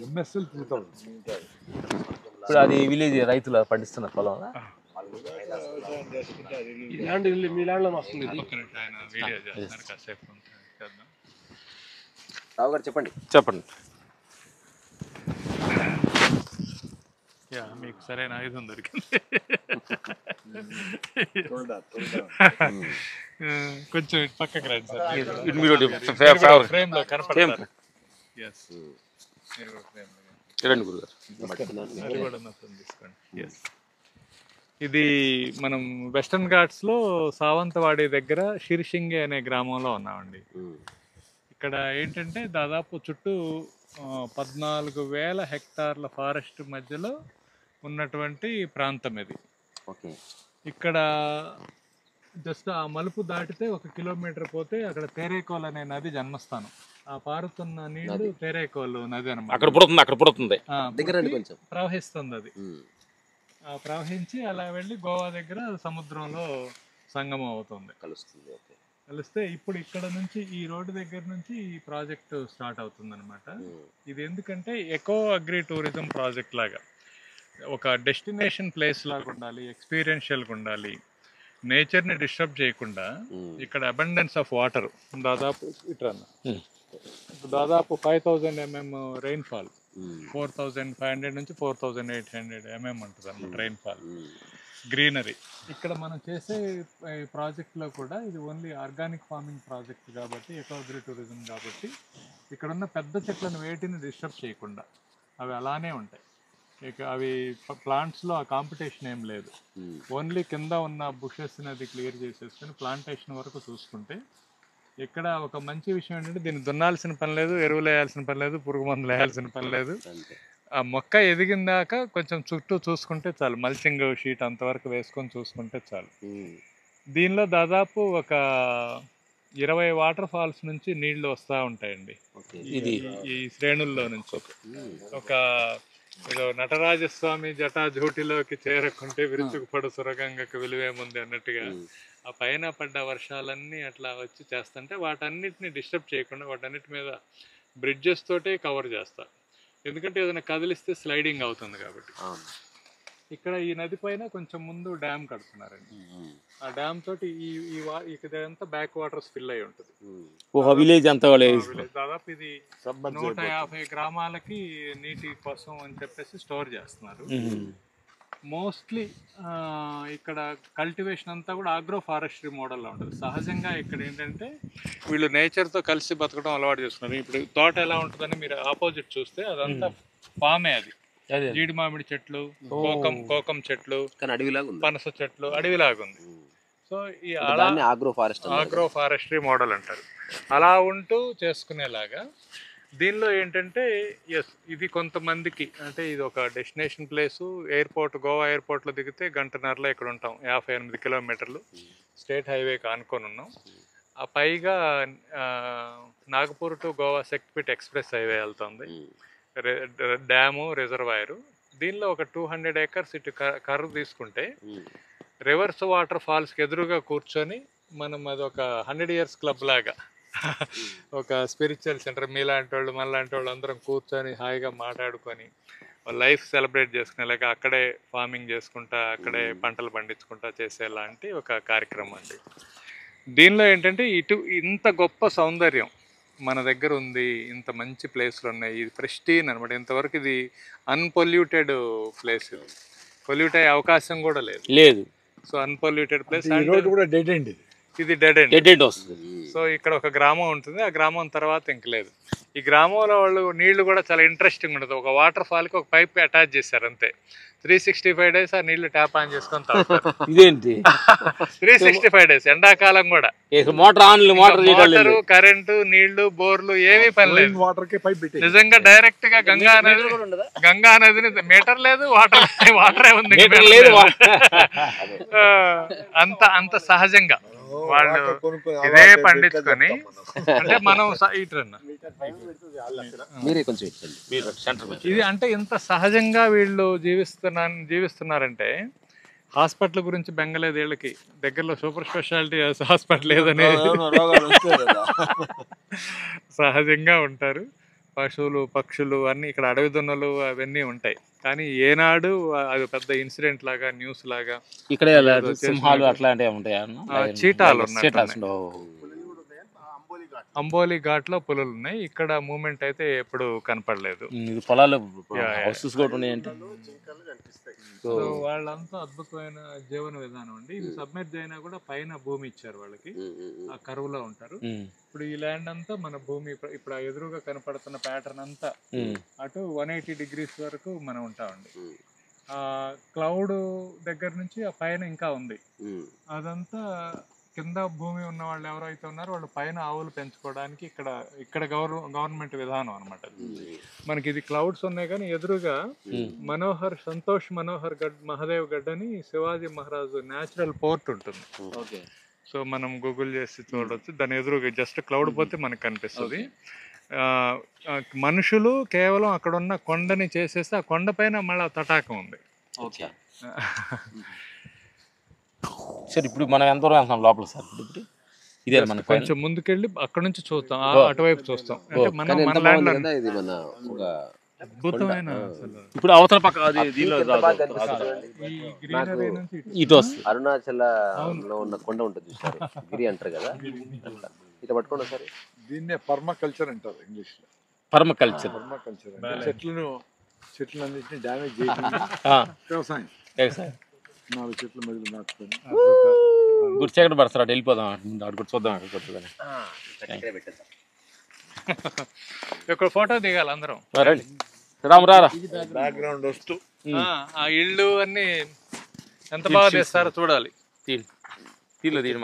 MSL 2000. ఇప్పుడు అది village రైతులు పండిస్తున్న పొలం. మీ ల్యాండ్లో వస్తుంది. రావు గారు చెప్పండి. మీకు సరైన ఆయుధం దొరికింది. కొంచెం పక్కకి రండి సార్. ఫ్రేమ్ లో కనపడతారు. ఇది మనం వెస్టర్న్ ఘాట్స్ లో సావంతవాడి దగ్గర షిర్షింగే అనే గ్రామంలో ఉన్నామండి. ఇక్కడ ఏంటంటే దాదాపు చుట్టూ 14,000 హెక్టార్ల ఫారెస్ట్ మధ్యలో ఉన్నటువంటి ప్రాంతం ఇది. ఇక్కడ జస్ట్ ఆ మలుపు దాటితే 1 కిలోమీటర్ పోతే అక్కడ తేరేకోల్ అనే నది జన్మస్థానం. ఆ పారుతున్న నీళ్లు తేరేకోల్ నది అనమాట. అక్కడ పుడుతుంది ప్రవహిస్తుంది అది. ప్రవహించి అలా వెళ్ళి గోవా దగ్గర సముద్రంలో సంగమం అవుతుంది, కలిస్తే ఇప్పుడు ఇక్కడ నుంచి ఈ రోడ్డు దగ్గర నుంచి ఈ ప్రాజెక్ట్ స్టార్ట్ అవుతుంది అనమాట. ఇది ఎందుకంటే ఎకో అగ్రి టూరిజం ప్రాజెక్ట్ లాగా ఒక డెస్టినేషన్ ప్లేస్ లాగా ఉండాలి, ఎక్స్పీరియన్షియల్గా ఉండాలి, నేచర్ని డిస్టర్బ్ చేయకుండా. ఇక్కడ అబండెన్స్ ఆఫ్ వాటర్ దాదాపు దాదాపు 5,000 mm రెయిన్ఫాల్, 4,500 నుంచి 4,800 mm ఉంటుంది అన్నమాట రెయిన్ఫాల్. గ్రీనరీ ఇక్కడ మనం చేసే ప్రాజెక్ట్లో కూడా ఇది ఓన్లీ ఆర్గానిక్ ఫార్మింగ్ ప్రాజెక్ట్ కాబట్టి, ఎకో అగ్రి టూరిజం కాబట్టి ఇక్కడ ఉన్న పెద్ద చెట్లను వేటిని డిస్టర్బ్ చేయకుండా అవి అలానే ఉంటాయి. ఇక అవి ప్లాంట్స్లో ఆ కాంపిటీషన్ ఏం లేదు. ఓన్లీ కింద ఉన్న బుషెస్ని అది క్లియర్ చేసేసుకొని ప్లాంటేషన్ వరకు చూసుకుంటే ఇక్కడ ఒక మంచి విషయం ఏంటంటే దీన్ని దున్నాల్సిన పని లేదు, ఎరువులు వేయాల్సిన పని లేదు, పురుగు మందులు వేయాల్సిన పని లేదు. ఆ మొక్క ఎదిగిందాక కొంచెం చుట్టూ చూసుకుంటే చాలు, మల్చింగ్ షీట్ అంతవరకు వేసుకొని చూసుకుంటే చాలు. దీనిలో దాదాపు ఒక 20 వాటర్ ఫాల్స్ నుంచి నీళ్లు వస్తూ ఉంటాయండి ఈ శ్రేణుల్లో నుంచి. ఒక ఏదో నటరాజస్వామి జటాజూటిలోకి చేరకుంటే విరుచుకుపడు సురగంగకు విలువేముంది అన్నట్టుగా ఆ పైన పడ్డ వర్షాలన్నీ అట్లా వచ్చి చేస్తుంటే వాటన్నిటిని డిస్టర్బ్ చేయకుండా వాటన్నిటి మీద బ్రిడ్జెస్ తోటే కవర్ చేస్తారు. ఎందుకంటే ఏదైనా కదిలిస్తే స్లైడింగ్ అవుతుంది కాబట్టి. ఇక్కడ ఈ నది పైన కొంచెం ముందు డ్యామ్ కడుతున్నారండి. ఆ డ్యామ్ తోటి ఇదంతా బ్యాక్ వాటర్స్ ఫిల్ అయి ఉంటుంది. విలేజ్ అంతా దాదాపు ఇది 150 గ్రామాలకి నీటి కోసం అని చెప్పేసి స్టోర్ చేస్తున్నారు. మోస్ట్లీ ఇక్కడ కల్టివేషన్ అంతా కూడా ఆగ్రో ఫారెస్ట్రీ మోడల్లో ఉంటుంది. సహజంగా ఇక్కడ ఏంటంటే వీళ్ళు నేచర్తో కలిసి బతకడం అలవాటు చేస్తున్నారు. ఇప్పుడు తోట ఎలా ఉంటుందని మీరు ఆపోజిట్ చూస్తే అదంతా ఫామే. అది జీడి మామిడి చెట్లు, కోకం చెట్లు, పనస చెట్లు, అడవిలాగా ఉంది. సో ఈ ఆగ్రో ఫారెస్ట్రీ మోడల్ అంటారు. అలా ఉంటూ చేసుకునేలాగా దీనిలో ఏంటంటే ఇది కొంతమందికి అంటే ఇది ఒక డెస్టినేషన్ ప్లేసు. ఎయిర్పోర్ట్, గోవా ఎయిర్పోర్ట్లో దిగితే 1.5 గంటలో ఇక్కడ ఉంటాం. 58 కిలోమీటర్లు స్టేట్ హైవేకి ఆనుకొని ఉన్నాం. ఆ పైగా Nagpur to Goa Shaktipeeth express highway వెళ్తుంది, డ్యాము, రిజర్వాయరు. దీనిలో ఒక 200 acres ఇటు కర్వ్ తీసుకుంటే రివర్స్ వాటర్ ఫాల్స్కి ఎదురుగా కూర్చొని మనం అదొక 100 years క్లబ్ లాగా ఒక స్పిరిచువల్ సెంటర్. మీలాంటి వాళ్ళు మనలాంటి వాళ్ళు అందరం కూర్చొని హాయిగా మాట్లాడుకొని లైఫ్ సెలబ్రేట్ చేసుకునేలాగా అక్కడే ఫార్మింగ్ చేసుకుంటా అక్కడే పంటలు పండించుకుంటా చేసేలాంటి ఒక కార్యక్రమం అండి. దీనిలో ఏంటంటే ఇంత గొప్ప సౌందర్యం మన దగ్గర ఉంది, ఇంత మంచి ప్లేస్లు ఉన్నాయి. ఇది ప్రెస్టీన్ అనమాట. ఇంతవరకు ఇది అన్పొల్యూటెడ్ ప్లేస్, ఇది పొల్యూట్ అయ్యే అవకాశం కూడా లేదు. So unpolluted place. ఇది డెడ్ ఎండ్ వస్తుంది. సో ఇక్కడ ఒక గ్రామం ఉంటుంది, ఆ గ్రామం తర్వాత ఇంక లేదు. ఈ గ్రామంలో వాళ్ళు నీళ్లు కూడా చాలా ఇంట్రెస్టింగ్ ఉంటుంది. ఒక వాటర్ ఫాల్కి ఒక పైప్ అటాచ్ చేశారు అంతే. 365 days ఆ నీళ్లు ట్యాప్ ఆన్ చేసుకొని తాగుతారు. ఇదేంటి 365 days ఎండాకాలం కూడా మోటార్, కరెంటు, నీళ్లు, బోర్లు ఏమీ పని లేదు. నిజంగా డైరెక్ట్ గా గంగా నదిని మీటర్ లేదు, వాటరే ఉంది. అంత సహజంగా వాళ్ళు ఇదే పండించుకొని అంటే మనం ఇది అంటే ఇంత సహజంగా వీళ్ళు జీవిస్తున్నారంటే హాస్పిటల్ గురించి బెంగలేదు వీళ్ళకి. దగ్గరలో సూపర్ స్పెషాలిటీ హాస్పిటల్ లేదని సహజంగా ఉంటారు. పశువులు పక్షులు అన్నీ ఇక్కడ అడవి దున్నలు అవన్నీ ఉంటాయి. కానీ ఏనాడు అది పెద్ద ఇన్సిడెంట్ లాగా న్యూస్ లాగా ఇక్కడ సింహాలు అట్లాంటివి ఉంటాయా? చీటాలు చీటాస్ అంబోలి ఘాట్ లో పులులు ఉన్నాయి. ఇక్కడ మూమెంట్ అయితే ఎప్పుడు కనపడలేదు. ఇది పొలాలు హౌసెస్ కూడా ఉన్నాయంటే. సో వాళ్ళంతా అద్భుతమైన జీవన విధానం అండి. ఇది సబ్మెర్జ్ అయినా కూడా పైన భూమి ఇచ్చారు వాళ్ళకి, ఆ కరువులో ఉంటారు. ఇప్పుడు ఈ ల్యాండ్ అంతా మన భూమి, ఇప్పుడు ఆ ఎదురుగా కనపడుతున్న ప్యాటర్న్ అంతా అటు 180 degrees వరకు మనం ఉంటామండి. ఆ క్లౌడ్ దగ్గర నుంచి ఆ పైన ఇంకా ఉంది. అదంతా కింద భూమి ఉన్న వాళ్ళు ఎవరైతే ఉన్నారో వాళ్ళు పైన ఆవులు పెంచుకోవడానికి ఇక్కడ గవర్నమెంట్ విధానం అనమాట. మనకి ఇది క్లౌడ్స్ ఉన్నాయి కానీ ఎదురుగా సంతోష్ మనోహర్ మహాదేవ్ గడ్ అని శివాజీ మహారాజు న్యాచురల్ పోర్ట్ ఉంటుంది. సో మనం గూగుల్ చేసి చూడవచ్చు. దాని ఎదురుగా జస్ట్ క్లౌడ్ పోతే మనకు కనిపిస్తుంది. మనుషులు కేవలం అక్కడ ఉన్న కొండని చేసేస్తే ఆ కొండ పైన మళ్ళీ తటాకం ఉంది. సార్ ఇప్పుడు మనం ఎంత దూరం వెళ్తాం లోపల సార్? ఇప్పుడు ఇదే మన కొంచెం ముందుకెళ్ళి అక్కడ నుంచి చూస్తాం, అటువైపు చూస్తాం. అంటే మనం మన ల్యాండ్ అద్భుతమైన ఇప్పుడు అవతల పక్క ఇటు వస్తుంది. అరుణాచల్లో ఉన్న కొండ ఉంటుంది చూసారు, గిరి అంటారు కదా, ఇట్లా పట్టుకోండి ఒకసారి. దీన్నే పర్మాకల్చర్ అంటారు ఇంగ్లీష్ లో. పర్మాకల్చర్ చెట్లు అన్నింటినీ డ్యామేజ్ చేయకుండా వ్యవసాయం. 4 చెట్లు మధ్యలో నాటుకొని గుర్చెక్కడ పడతారు. అటు వెళ్ళిపోదాం, అటు చూద్దాం అక్కడ కొత్తదని. ఇక్కడ ఫోటో దిగాలి అందరం. రారా బ్యాక్గ్రౌండ్ వస్తూ ఆ ఇళ్ళు అన్ని ఎంత బాగా తీస్తారో చూడాలి. తీరు తీరు